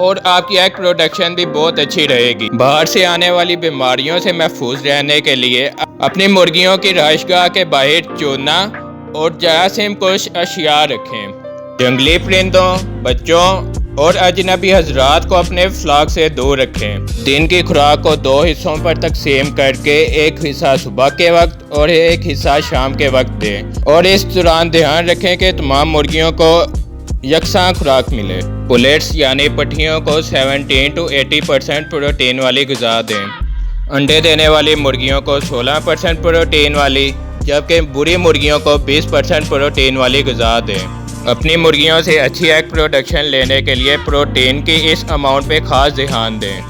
اور آپ کی ایگ پروڈکشن بھی بہت اچھی رہے گی۔ باہر سے آنے والی بیماریوں سے محفوظ رہنے کے لیے اپنی مرغیوں کی رہائش گاہ کے باہر چونا اور جراثیم کش اشیاء رکھیں۔ جنگلی پرندوں، بچوں اور اجنبی حضرات کو اپنے فلاک سے دور رکھیں۔ دن کی خوراک کو 2 حصوں پر تقسیم کر کے ایک حصہ صبح کے وقت اور ایک حصہ شام کے وقت دیں، اور اس دوران دھیان رکھیں کہ تمام مرغیوں کو یکساں خوراک ملے۔ پلیٹس یعنی پٹھیوں کو 70 to 80% پروٹین والی غذا دیں۔ انڈے دینے والی مرغیوں کو 16% پروٹین والی، جبکہ بری مرغیوں کو 20% پروٹین والی غذا دیں۔ اپنی مرغیوں سے اچھی ایگ پروڈکشن لینے کے لیے پروٹین کی اس اماؤنٹ پہ خاص دھیان دیں۔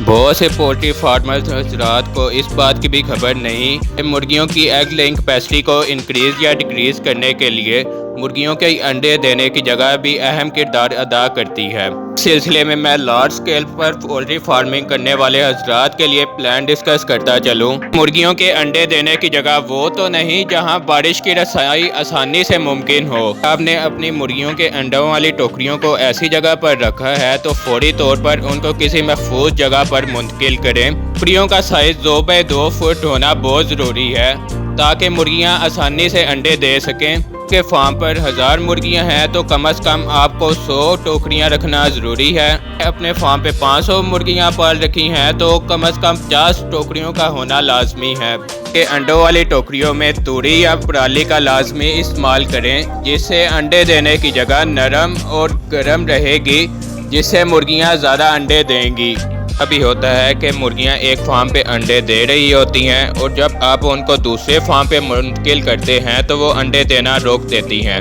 بہت سے پولٹری فارمرز حضرات کو اس بات کی بھی خبر نہیں کہ مرغیوں کی ایگ لیئنگ کیپیسٹی کو انکریز یا ڈیکریز کرنے کے لیے مرغیوں کے انڈے دینے کی جگہ بھی اہم کردار ادا کرتی ہے۔ اس سلسلے میں لارج اسکیل پر پولٹری فارمنگ کرنے والے حضرات کے لیے پلان ڈسکس کرتا چلوں۔ مرغیوں کے انڈے دینے کی جگہ وہ تو نہیں جہاں بارش کی رسائی آسانی سے ممکن ہو۔ آپ نے اپنی مرغیوں کے انڈوں والی ٹوکریوں کو ایسی جگہ پر رکھا ہے تو فوری طور پر ان کو کسی محفوظ جگہ پر منتقل کریں۔ ٹوکریوں کا سائز 2 by 2 فٹ ہونا بہت ضروری ہے تاکہ مرغیاں آسانی سے انڈے دے سکیں۔ کہ فارم پر 1000 مرغیاں ہیں تو کم از کم آپ کو 100 ٹوکریاں رکھنا ضروری ہے۔ اپنے فارم پہ 500 مرغیاں پال رکھی ہیں تو کم از کم 50 ٹوکریوں کا ہونا لازمی ہے۔ کہ انڈوں والی ٹوکریوں میں توری یا پرالی کا لازمی استعمال کریں جس سے انڈے دینے کی جگہ نرم اور گرم رہے گی، جس سے مرغیاں زیادہ انڈے دیں گی۔ ابھی ہوتا ہے کہ مرغیاں ایک فارم پہ انڈے دے رہی ہوتی ہیں اور جب آپ ان کو دوسرے فارم پہ منتقل کرتے ہیں تو وہ انڈے دینا روک دیتی ہیں۔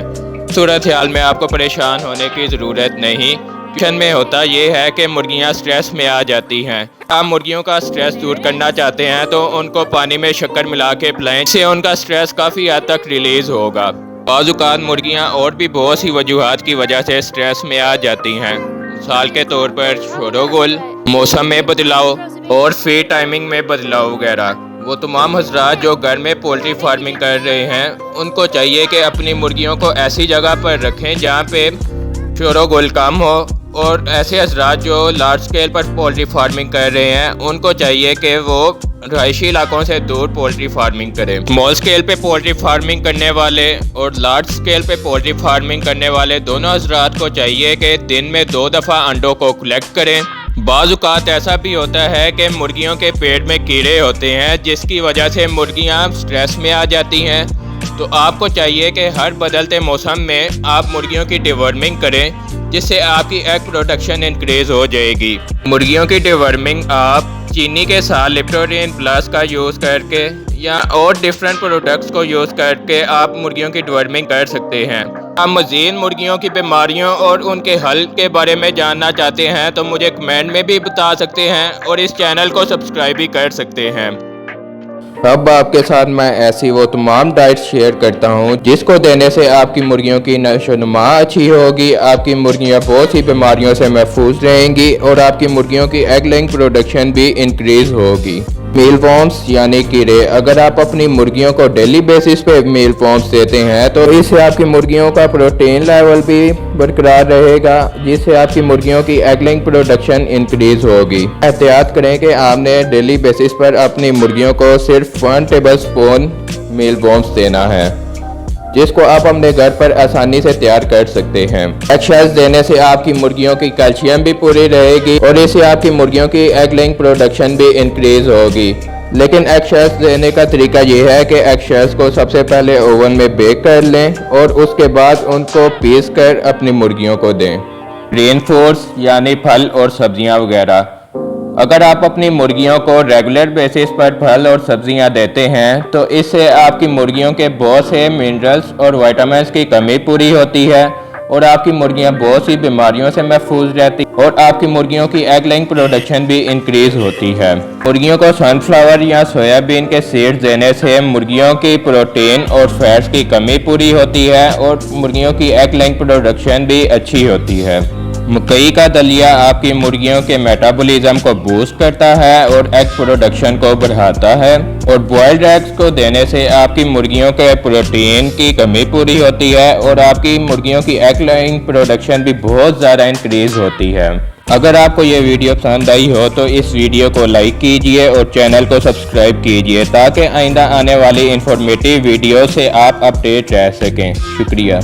صورتحال میں آپ کو پریشان ہونے کی ضرورت نہیں۔ کچن میں ہوتا یہ ہے کہ مرغیاں سٹریس میں آ جاتی ہیں۔ آپ مرغیوں کا سٹریس دور کرنا چاہتے ہیں تو ان کو پانی میں شکر ملا کے پلائیں، اس سے ان کا سٹریس کافی حد تک ریلیز ہوگا۔ بعض اوقات مرغیاں اور بھی بہت سی وجوہات کی وجہ سے سٹریس میں آ جاتی ہیں، مثال کے طور پر شوروغل، موسم میں بدلاؤ اور فیڈ ٹائمنگ میں بدلاؤ وغیرہ۔ وہ تمام حضرات جو گھر میں پولٹری فارمنگ کر رہے ہیں ان کو چاہیے کہ اپنی مرغیوں کو ایسی جگہ پر رکھیں جہاں پہ شوروغل کم ہو، اور ایسے حضرات جو لارج اسکیل پر پولٹری فارمنگ کر رہے ہیں ان کو چاہیے کہ وہ رہائشی علاقوں سے دور پولٹری فارمنگ کریں۔ اسمال اسکیل پہ پولٹری فارمنگ کرنے والے اور لارج اسکیل پہ پولٹری فارمنگ کرنے والے دونوں حضرات کو چاہیے کہ دن میں 2 دفعہ انڈوں کو کلیکٹ کریں۔ بعض اوقات ایسا بھی ہوتا ہے کہ مرغیوں کے پیٹ میں کیڑے ہوتے ہیں جس کی وجہ سے مرغیاں سٹریس میں آ جاتی ہیں، تو آپ کو چاہیے کہ ہر بدلتے موسم میں آپ مرغیوں کی ڈیورمنگ کریں جس سے آپ کی ایگ پروڈکشن انکریز ہو جائے گی۔ مرغیوں کی ڈیورمنگ آپ چینی کے ساتھ لیپٹورین پلس کا یوز کر کے یا اور ڈیفرنٹ پروڈکٹس کو یوز کر کے آپ مرغیوں کی ڈیورمنگ کر سکتے ہیں۔ آپ مزید مرغیوں کی بیماریوں اور ان کے حل کے بارے میں جاننا چاہتے ہیں تو مجھے کمنٹ میں بھی بتا سکتے ہیں اور اس چینل کو سبسکرائب بھی کر سکتے ہیں۔ اب آپ کے ساتھ میں ایسی وہ تمام ڈائٹ شیئر کرتا ہوں جس کو دینے سے آپ کی مرغیوں کی نشو و نما اچھی ہوگی، آپ کی مرغیاں بہت سی بیماریوں سے محفوظ رہیں گی اور آپ کی مرغیوں کی ایگ لیئنگ پروڈکشن بھی انکریز ہوگی۔ میل وارمز یعنی کیڑے، اگر آپ اپنی مرغیوں کو ڈیلی بیسس پہ میل وارمز دیتے ہیں تو اس سے آپ کی مرغیوں کا پروٹین لیول بھی برقرار رہے گا، جس سے آپ کی مرغیوں کی ایگ لیئنگ پروڈکشن انکریز ہوگی۔ احتیاط کریں کہ آپ نے ڈیلی بیسس پر اپنی مرغیوں کو صرف 1 ٹیبل اسپون میل وارمز دینا ہے، جس کو آپ اپنے گھر پر آسانی سے تیار کر سکتے ہیں۔ ایگ شیلز دینے سے آپ کی مرغیوں کی کیلشیم بھی پوری رہے گی اور اس سے آپ کی مرغیوں کی ایگ لیئنگ پروڈکشن بھی انکریز ہوگی۔ لیکن ایگ شیلز دینے کا طریقہ یہ ہے کہ ایگ شیلز کو سب سے پہلے اوون میں بیک کر لیں اور اس کے بعد ان کو پیس کر اپنی مرغیوں کو دیں۔ رین فوڈز یعنی پھل اور سبزیاں وغیرہ، اگر آپ اپنی مرغیوں کو ریگولر بیسس پر پھل اور سبزیاں دیتے ہیں تو اس سے آپ کی مرغیوں کے بہت سے منرلز اور وائٹامنز کی کمی پوری ہوتی ہے اور آپ کی مرغیاں بہت سی بیماریوں سے محفوظ رہتی اور آپ کی مرغیوں کی ایگ لیئنگ پروڈکشن بھی انکریز ہوتی ہے۔ مرغیوں کو سن فلاور یا سویا بین کے سیڈز دینے سے مرغیوں کی پروٹین اور فیٹس کی کمی پوری ہوتی ہے اور مرغیوں کی ایگ لیئنگ پروڈکشن بھی اچھی ہوتی ہے۔ مکئی کا دلیا آپ کی مرغیوں کے میٹابولزم کو بوسٹ کرتا ہے اور ایگ پروڈکشن کو بڑھاتا ہے، اور بوائلڈ ایگز کو دینے سے آپ کی مرغیوں کے پروٹین کی کمی پوری ہوتی ہے اور آپ کی مرغیوں کی ایگ لائنگ پروڈکشن بھی بہت زیادہ انکریز ہوتی ہے۔ اگر آپ کو یہ ویڈیو پسند آئی ہو تو اس ویڈیو کو لائک کیجئے اور چینل کو سبسکرائب کیجئے تاکہ آئندہ آنے والی انفارمیٹیو ویڈیو سے آپ اپڈیٹ رہ سکیں۔ شکریہ۔